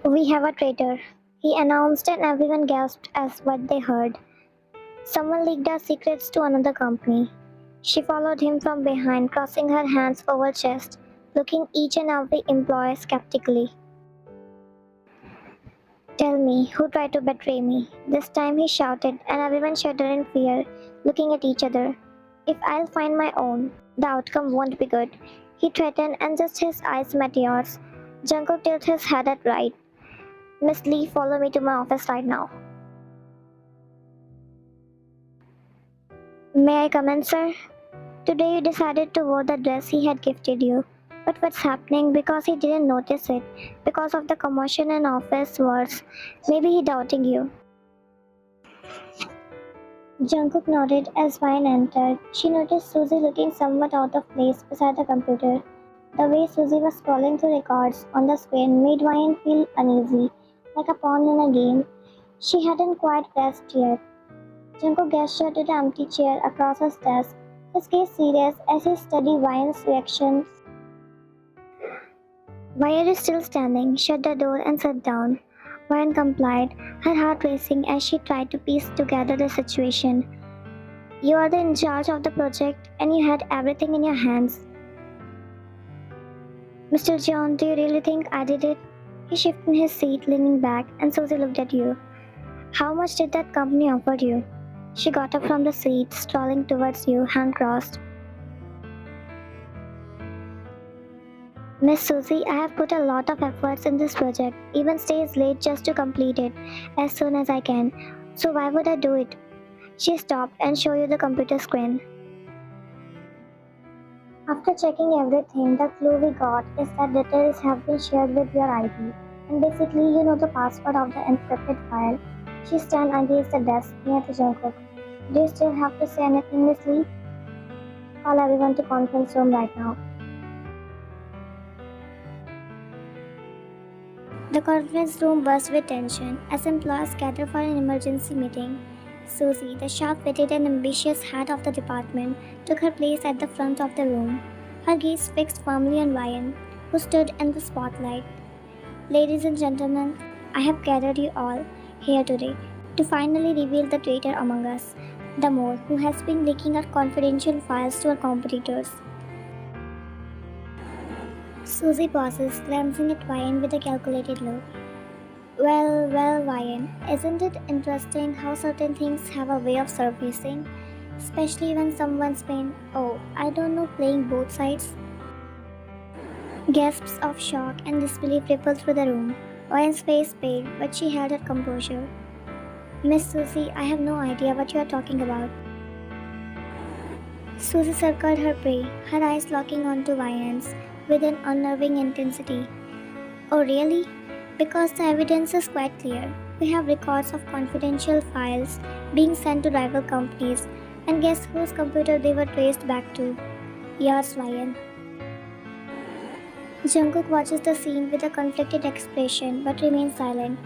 We have a traitor, he announced, and everyone gasped as what they heard. Someone leaked our secrets to another company. She followed him from behind, crossing her hands over her chest, looking each and every employee skeptically. Tell me, who tried to betray me? This time he shouted, and everyone shuddered in fear, looking at each other. If I'll find my own, the outcome won't be good. He threatened, and just his eyes met yours. Jungkook tilted his head at right. Miss Lee, follow me to my office right now. May I come in, sir? Today you decided to wear the dress he had gifted you. But what's happening? Because he didn't notice it. Because of the commotion in office words. Maybe he doubting you. Jungkook nodded as Vine entered. She noticed Suzy looking somewhat out of place beside the computer. The way Suzy was scrolling through records on the screen made Vine feel uneasy, like a pawn in a game. She hadn't quite grasped yet. Jungkook gestured to the empty chair across his desk, his gaze serious as he studied Vine's reaction. Why are you still standing? Shut the door and sit down. Vine complied, her heart racing as she tried to piece together the situation. You are in charge of the project and you had everything in your hands. Mr. John, do you really think I did it? He shifted in his seat, leaning back, and Susie looked at you. How much did that company offer you? She got up from the seat, strolling towards you, hand crossed. Miss Susie, I have put a lot of efforts in this project, even stays late just to complete it as soon as I can. So why would I do it? She stopped and showed you the computer screen. After checking everything, the clue we got is that details have been shared with your ID. And basically, you know the password of the encrypted file. She stands against the desk near the Jungkook. Do you still have to say anything, Miss Lee? Call everyone to conference room right now. The conference room buzzed with tension as employees gathered for an emergency meeting. Susie, the sharp-witted and ambitious head of the department, took her place at the front of the room, her gaze fixed firmly on Ryan, who stood in the spotlight. Ladies and gentlemen, I have gathered you all here today to finally reveal the traitor among us, the mole who has been leaking out confidential files to our competitors. Susie pauses, glancing at Ryan with a calculated look. Well, Ryan, isn't it interesting how certain things have a way of surfacing? Especially when someone's been, oh, I don't know, playing both sides? Gasps of shock and disbelief rippled through the room. Ryan's face paled, but she held her composure. Miss Susie, I have no idea what you are talking about. Susie circled her prey, her eyes locking onto Ryan's with an unnerving intensity. Oh, really? Because the evidence is quite clear. We have records of confidential files being sent to rival companies, and guess whose computer they were traced back to? Yours, Ryan. Jungkook watches the scene with a conflicted expression but remains silent.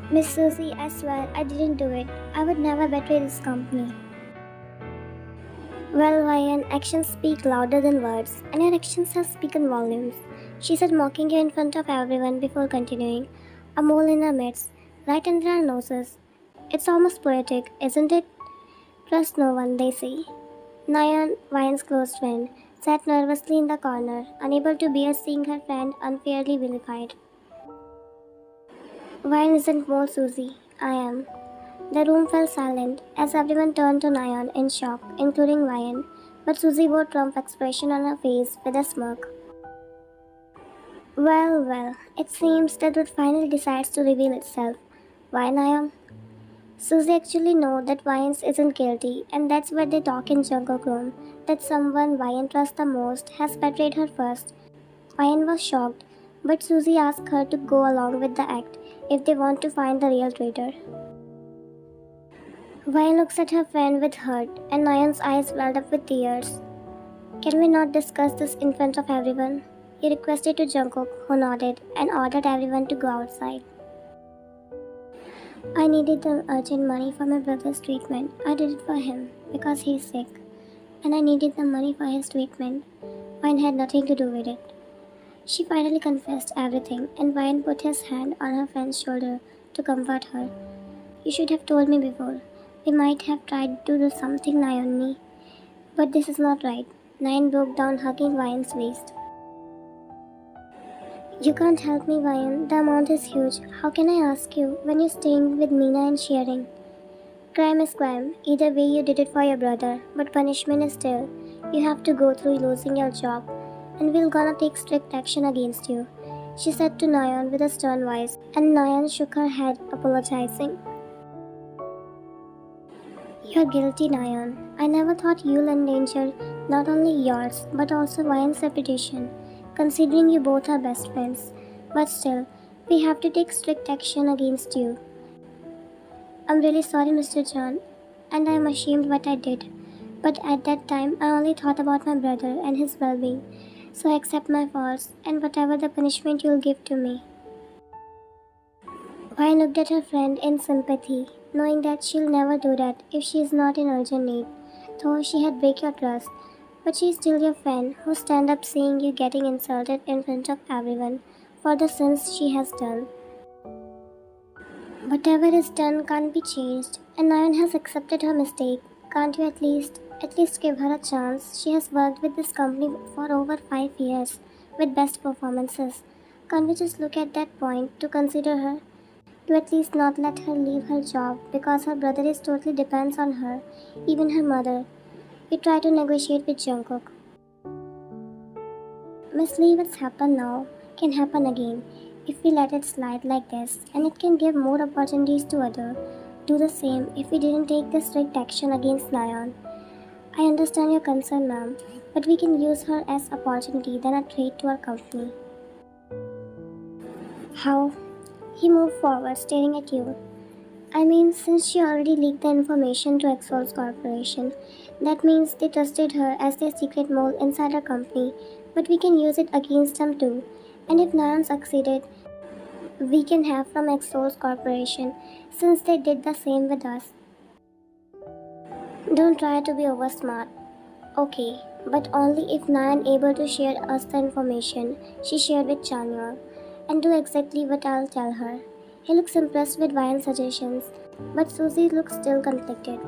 Miss Susie, I swear I didn't do it. I would never betray this company. Well, Ryan, actions speak louder than words, and your actions have spoken volumes. She said, mocking you in front of everyone before continuing. A mole in our midst, right under our noses. It's almost poetic, isn't it? Trust no one, they say. Nayan, Ryan's close friend, sat nervously in the corner, unable to bear seeing her friend unfairly vilified. Ryan isn't more Susie. I am. The room fell silent as everyone turned to Nayan in shock, including Ryan, but Susie wore Trump expression on her face with a smirk. Well, it seems that it finally decides to reveal itself. Why, Nayan? Susie actually knows that Vines isn't guilty, and that's why they talk in Jungkook room, that someone Ryan trusts the most has betrayed her first. Ryan was shocked, but Susie asked her to go along with the act if they want to find the real traitor. Ryan looks at her friend with hurt, and Nayan's eyes welled up with tears. Can we not discuss this in front of everyone? He requested to Jungkook, who nodded, and ordered everyone to go outside. I needed the urgent money for my brother's treatment. I did it for him, because he is sick. And I needed the money for his treatment. Mine had nothing to do with it. She finally confessed everything, and Ryan put his hand on her friend's shoulder to comfort her. You should have told me before. We might have tried to do something nigh on me. But this is not right. Ryan broke down, hugging Ryan's waist. You can't help me, Ryan. The amount is huge. How can I ask you when you're staying with Mina and sharing? Crime is crime. Either way, you did it for your brother. But punishment is still. You have to go through losing your job. And we're gonna take strict action against you, she said to Nayan with a stern voice. And Nayan shook her head, apologizing. You're guilty, Nayan. I never thought you'll endanger not only yours, but also Ryan's reputation, considering you both are best friends. But still, we have to take strict action against you. I'm really sorry, Mr. John, and I'm ashamed what I did. But at that time, I only thought about my brother and his well-being. So I accept my faults and whatever the punishment you'll give to me. Ryan looked at her friend in sympathy, knowing that she'll never do that if she is not in urgent need. Though she had break your trust, but she's still your friend who stand up seeing you getting insulted in front of everyone for the sins she has done. Whatever is done can't be changed, and Nayan has accepted her mistake. Can't you at least give her a chance? She has worked with this company for over 5 years with best performances. Can't we just look at that point to consider her? To at least not let her leave her job because her brother is totally depends on her, even her mother. We try to negotiate with Jungkook. Miss Lee, what's happened now can happen again if we let it slide like this, and it can give more opportunities to others. Do the same if we didn't take the strict action against Nayan. I understand your concern, ma'am, but we can use her as opportunity than a threat to our company. How? He moved forward, staring at you. I mean, since she already leaked the information to Exol's corporation, that means they trusted her as their secret mole inside our company, but we can use it against them too. And if Nayan succeeded, we can have from Exol's corporation, since they did the same with us. Don't try to be over smart. Okay, but only if Nayan able to share us the information she shared with Chanwal, and do exactly what I'll tell her. He looks impressed with Ryan's suggestions, but Susie looks still conflicted.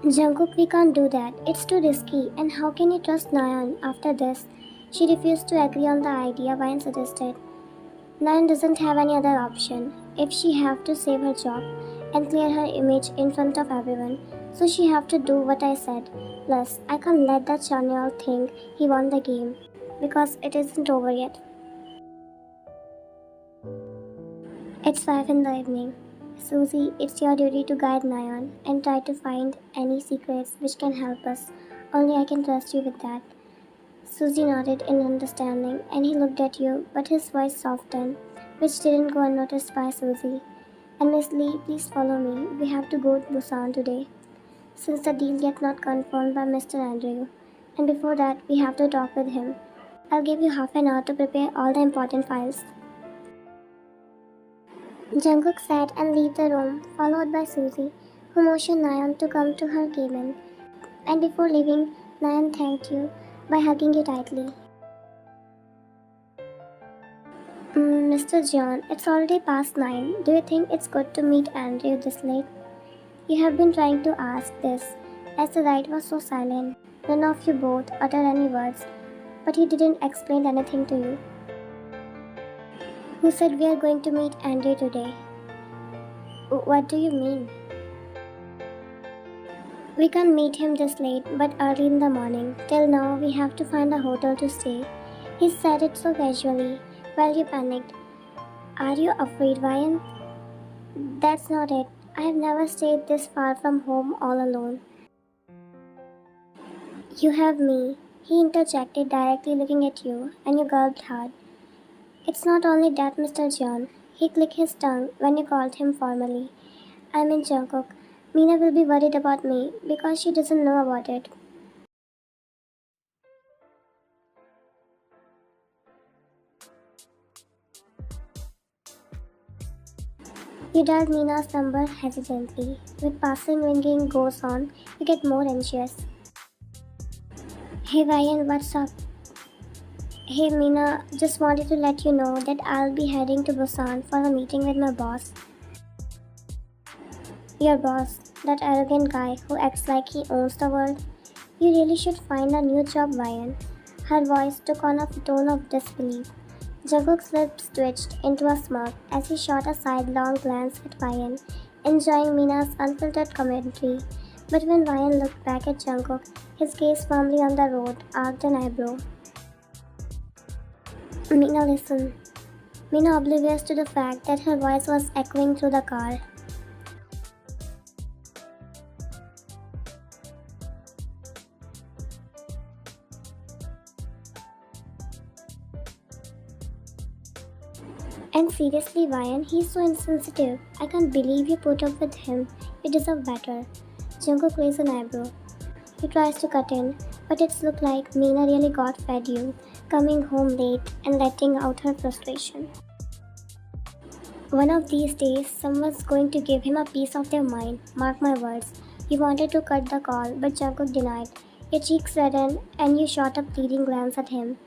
Jungkook, we can't do that. It's too risky, and how can you trust Nayan after this? She refused to agree on the idea Ryan suggested. Nayan doesn't have any other option if she have to save her job and clear her image in front of everyone, so she have to do what I said. Plus, I can't let that Chanyeol think he won the game, because it isn't over yet. It's 5 in the evening. Susie, it's your duty to guide Nayan and try to find any secrets which can help us. Only I can trust you with that. Susie nodded in understanding, and he looked at you, but his voice softened, which didn't go unnoticed by Susie. And Miss Lee, please follow me. We have to go to Busan today, since the deal yet not confirmed by Mr. Andrew. And before that, we have to talk with him. I'll give you half an hour to prepare all the important files. Jungkook sat and left the room, followed by Susie, who motioned Nayan to come to her cabin. And before leaving, Nayan thanked you by hugging you tightly. Mr. John, it's already past 9. Do you think it's good to meet Andrew this late? You have been trying to ask this, as the ride was so silent. None of you both uttered any words, but he didn't explain anything to you. Who said we are going to meet Andrew today? What do you mean? We can't meet him this late, but early in the morning. Till now, we have to find a hotel to stay. He said it so casually, while you panicked. Are you afraid, Ryan? That's not it. I have never stayed this far from home all alone. You have me, he interjected, directly looking at you, and you gulped hard. It's not only that, Mr. John. He clicked his tongue when you called him formally. I'm in Jungkook. Mina will be worried about me because she doesn't know about it. You dialed Mina's number hesitantly. With passing ringing goes on, you get more anxious. Hey Ryan, what's up? Hey Mina, just wanted to let you know that I'll be heading to Busan for a meeting with my boss. Your boss, that arrogant guy who acts like he owns the world. You really should find a new job, Ryan. Her voice took on a tone of disbelief. Jungkook's lips twitched into a smirk as he shot a sidelong glance at Ryan, enjoying Mina's unfiltered commentary. But when Ryan looked back at Jungkook, his gaze firmly on the road arched an eyebrow. Mina listened. Mina oblivious to the fact that her voice was echoing through the car. And seriously, Ryan, he's so insensitive. I can't believe you put up with him. You deserve better. Jungkook raised an eyebrow. He tries to cut in, but it's looked like Mina really got fed you, coming home late and letting out her frustration. One of these days, someone's going to give him a piece of their mind. Mark my words. You wanted to cut the call, but Jungkook denied. Your cheeks reddened, and you shot a pleading glance at him.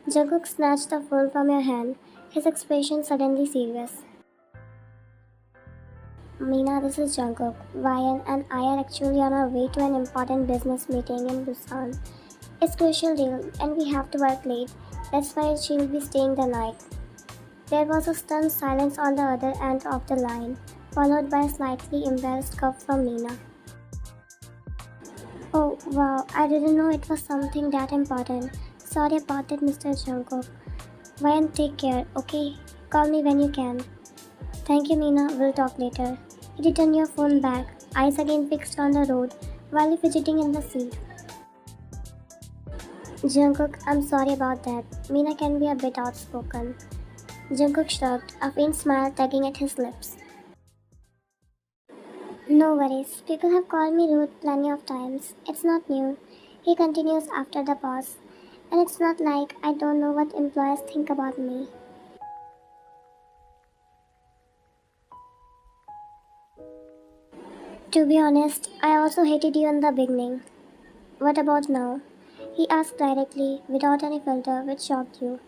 Jungkook snatched the phone from your hand, his expression suddenly serious. Mina, this is Jungkook. Ryan and I are actually on our way to an important business meeting in Busan. It's crucial deal and we have to work late. That's why she'll be staying the night. There was a stunned silence on the other end of the line, followed by a slightly embarrassed cough from Mina. Oh wow, I didn't know it was something that important. Sorry about that, Mr. Jungkook. Ryan, take care, okay? Call me when you can. Thank you, Mina. We'll talk later. He returned your phone back, eyes again fixed on the road, while fidgeting in the seat. Jungkook, I'm sorry about that. Mina can be a bit outspoken. Jungkook shrugged, a faint smile tugging at his lips. No worries. People have called me rude plenty of times. It's not new. He continues after the pause. And it's not like I don't know what employers think about me. To be honest, I also hated you in the beginning. What about now? He asked directly, without any filter, which shocked you.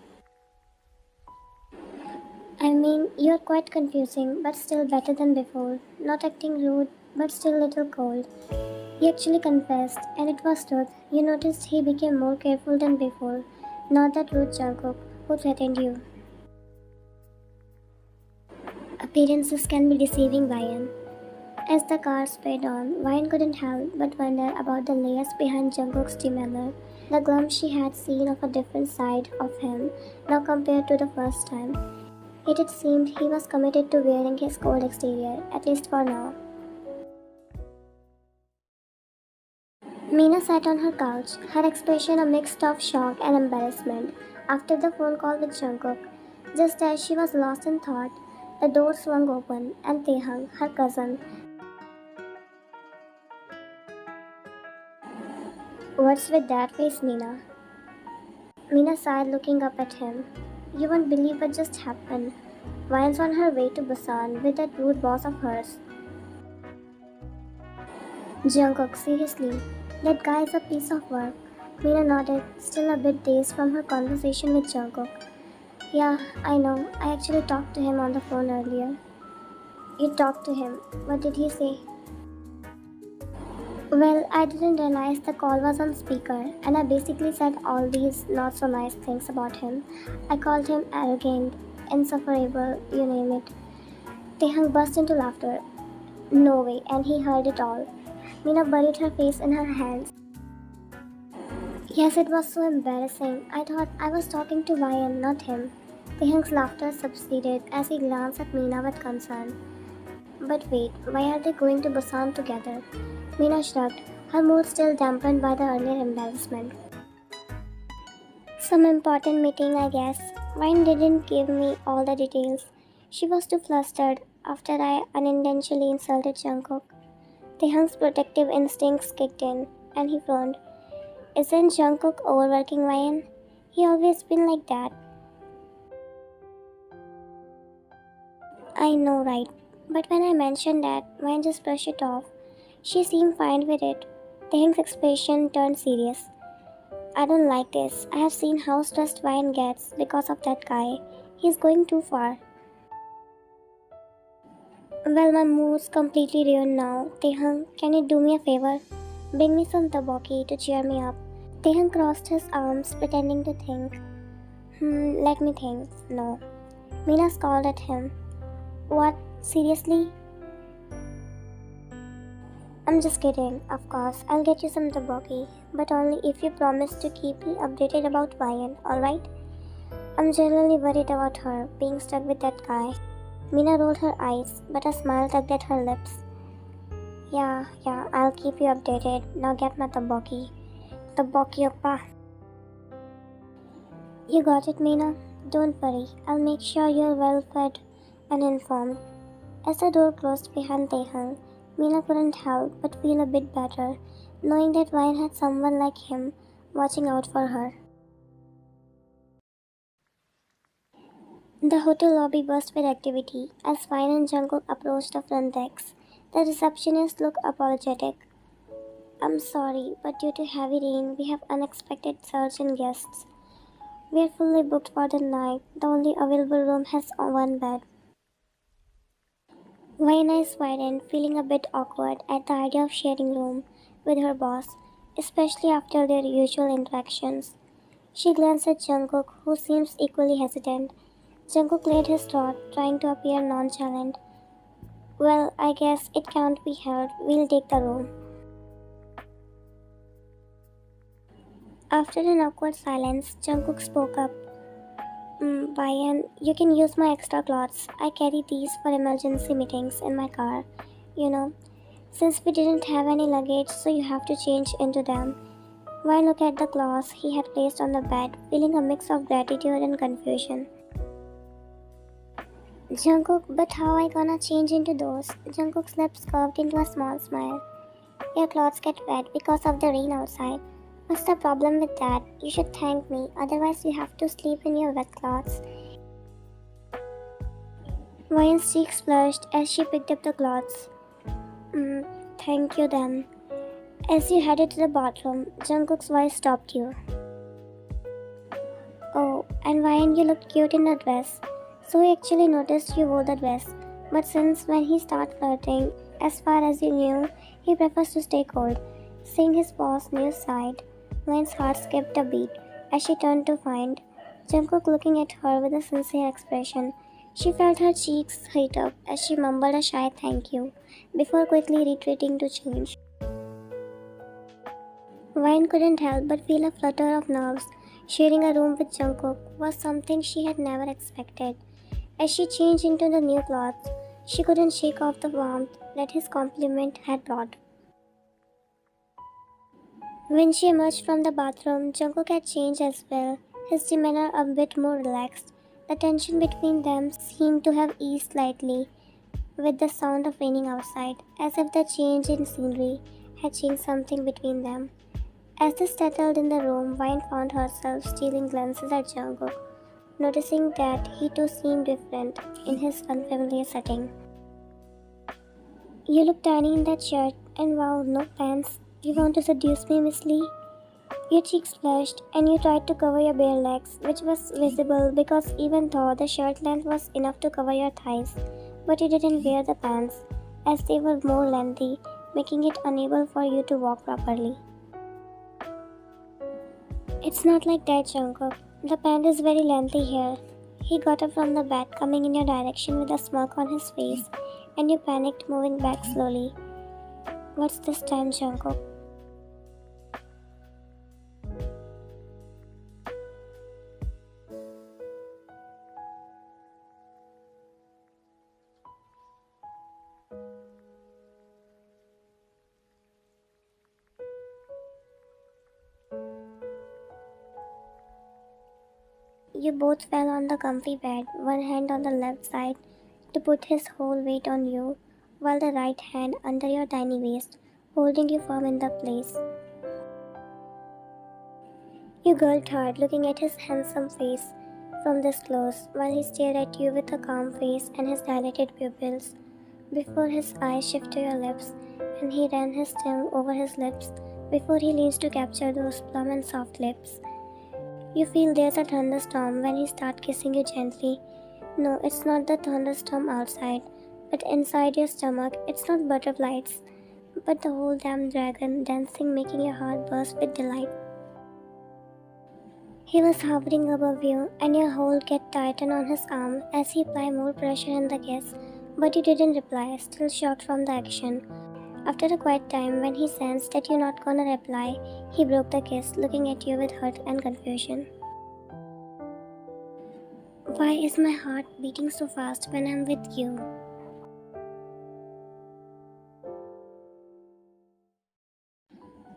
I mean, you're quite confusing, but still better than before. Not acting rude, but still a little cold. He actually confessed, and it was truth. You noticed he became more careful than before. Not that rude Jungkook who threatened you. Appearances can be deceiving, Ryan. As the car sped on, Ryan couldn't help but wonder about the layers behind Jungkook's demeanor, the glimpse she had seen of a different side of him now compared to the first time. Yet it seemed he was committed to wearing his cold exterior, at least for now. Mina sat on her couch, her expression a mix of shock and embarrassment after the phone call with Jungkook. Just as she was lost in thought, the door swung open and Taehyung, her cousin. What's with that face, Mina? Mina sighed, looking up at him. You won't believe what just happened. Ryan's on her way to Busan with that rude boss of hers. Jungkook, seriously, that guy is a piece of work. Mina nodded, still a bit dazed from her conversation with Jungkook. Yeah, I know. I actually talked to him on the phone earlier. You talked to him. What did he say? Well, I didn't realize the call was on speaker, and I basically said all these not so nice things about him. I called him arrogant, insufferable, you name it. Taehyung burst into laughter. No way, and he heard it all. Mina buried her face in her hands. Yes, it was so embarrassing. I thought I was talking to Ryan, not him. Taehyung's laughter subsided as he glanced at Mina with concern. But wait, why are they going to Busan together? Mina shrugged, her mood still dampened by the earlier embarrassment. Some important meeting, I guess. Ryan didn't give me all the details. She was too flustered after I unintentionally insulted Jungkook. Taehyung's protective instincts kicked in, and he frowned. Isn't Jungkook overworking Ryan? He always been like that. I know, right? But when I mentioned that, Ryan just brushed it off. She seemed fine with it. Taehyung's expression turned serious. I don't like this. I have seen how stressed Ryan gets because of that guy. He's going too far. Well, my mood's completely ruined now. Taehyung, can you do me a favor? Bring me some tabaki to cheer me up. Taehyung crossed his arms, pretending to think. Let me think. No. Mina scowled at him. What? Seriously? I'm just kidding. Of course, I'll get you some tabaki, but only if you promise to keep me updated about Ryan, alright? I'm genuinely worried about her being stuck with that guy. Mina rolled her eyes, but a smile tugged at her lips. Yeah, I'll keep you updated. Now get my tabaki. Tabaki oppa. You got it, Mina? Don't worry, I'll make sure you're well fed and informed. As the door closed behind Taehyung, Mina couldn't help but feel a bit better, knowing that Ryan had someone like him watching out for her. The hotel lobby burst with activity as Ryan and Jungkook approached the front desk. The receptionist looked apologetic. I'm sorry, but due to heavy rain, we have unexpected surge in guests. We are fully booked for the night. The only available room has one bed. Vaina widened, feeling a bit awkward at the idea of sharing room with her boss, especially after their usual interactions. She glanced at Jungkook, who seems equally hesitant. Jungkook cleared his throat, trying to appear nonchalant. Well, I guess it can't be helped. We'll take the room. After an awkward silence, Jungkook spoke up. Ryan, you can use my extra clothes. I carry these for emergency meetings in my car. You know, since we didn't have any luggage, so you have to change into them. Ryan looked at the clothes he had placed on the bed, feeling a mix of gratitude and confusion. Jungkook, but how I gonna change into those? Jungkook's lips curved into a small smile. Your clothes get wet because of the rain outside. What's the problem with that? You should thank me, otherwise you have to sleep in your wet clothes. Ryan's cheeks flushed as she picked up the clothes. Thank you then. As you headed to the bathroom, Jungkook's voice stopped you. Oh, and Ryan, you looked cute in the dress. So he actually noticed you wore the dress. But since when he started flirting, as far as you knew, he prefers to stay cold. Seeing his boss' new side, Ryan's heart skipped a beat as she turned to find Jungkook looking at her with a sincere expression. She felt her cheeks heat up as she mumbled a shy thank you before quickly retreating to change. Ryan couldn't help but feel a flutter of nerves. Sharing a room with Jungkook was something she had never expected. As she changed into the new clothes, she couldn't shake off the warmth that his compliment had brought. When she emerged from the bathroom, Jungkook had changed as well, his demeanor a bit more relaxed. The tension between them seemed to have eased slightly with the sound of raining outside, as if the change in scenery had changed something between them. As they settled in the room, Vine found herself stealing glances at Jungkook, noticing that he too seemed different in his unfamiliar setting. You look tiny in that shirt, and wow, no pants. You want to seduce me, Miss Lee? Your cheeks flushed, and you tried to cover your bare legs, which was visible because even though the shirt length was enough to cover your thighs, but you didn't wear the pants, as they were more lengthy, making it unable for you to walk properly. It's not like that, Jungkook. The pant is very lengthy here. He got up from the bed, coming in your direction with a smirk on his face, and you panicked, moving back slowly. What's this time, Jungkook? You both fell on the comfy bed, one hand on the left side to put his whole weight on you, while the right hand under your tiny waist, holding you firm in the place. You gulped hard, looking at his handsome face from this close, while he stared at you with a calm face and his dilated pupils, before his eyes shifted to your lips, and he ran his tongue over his lips, before he leans to capture those plump and soft lips. You feel there's a thunderstorm when he starts kissing you gently. No, it's not the thunderstorm outside, but inside your stomach. It's not butterflies, but the whole damn dragon dancing, making your heart burst with delight. He was hovering above you, and your hold get tightened on his arm as he applied more pressure in the kiss, but you didn't reply, still shocked from the action. After a quiet time, when he sensed that you're not gonna reply, he broke the kiss, looking at you with hurt and confusion. Why is my heart beating so fast when I'm with you?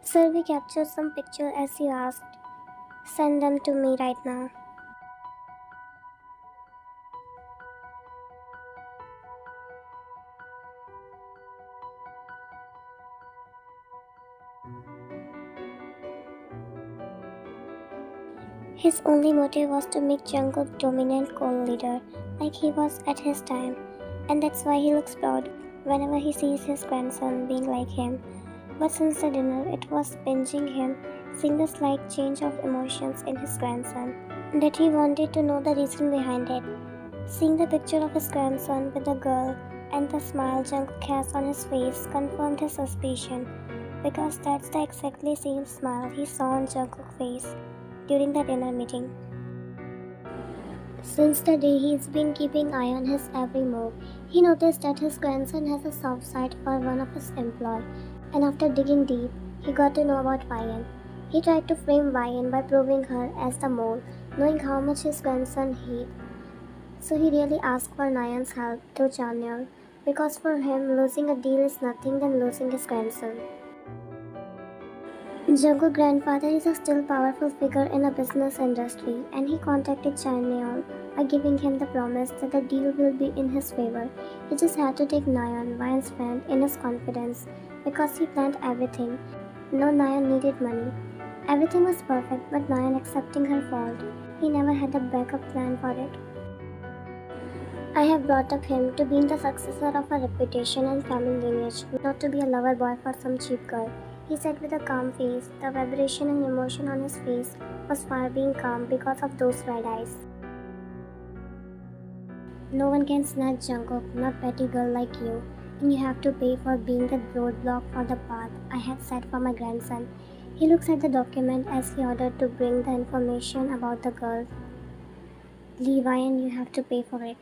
Sir, we captured some picture as you asked. Send them to me right now. His only motive was to make Jungkook dominant co-leader, like he was at his time, and that's why he looks proud whenever he sees his grandson being like him. But since the dinner, it was pinching him, seeing the slight change of emotions in his grandson, that he wanted to know the reason behind it. Seeing the picture of his grandson with the girl and the smile Jungkook has on his face confirmed his suspicion, because that's the exactly same smile he saw on Jungkook's face during the dinner meeting. Since the day he's been keeping eye on his every move, he noticed that his grandson has a soft side for one of his employees, and after digging deep, he got to know about Vian. He tried to frame Vian by proving her as the mole, knowing how much his grandson hated. So he really asked for Nayan's help through Chanyeol, because for him losing a deal is nothing than losing his grandson. Jungkook's grandfather is a still powerful figure in the business industry, and he contacted Chanyeol by giving him the promise that the deal will be in his favor. He just had to take Nayan, Vian's friend, in his confidence because he planned everything. No, Nayan needed money. Everything was perfect, but Nayan accepting her fault. He never had a backup plan for it. I have brought up him to being the successor of a reputation and family lineage, not to be a lover boy for some cheap girl. He said with a calm face. The vibration and emotion on his face was far being calm because of those red eyes. No one can snatch Jungkook, not petty girl like you, and you have to pay for being the roadblock for the path I had set for my grandson. He looks at the document as he ordered to bring the information about the girl. Levi, and you have to pay for it.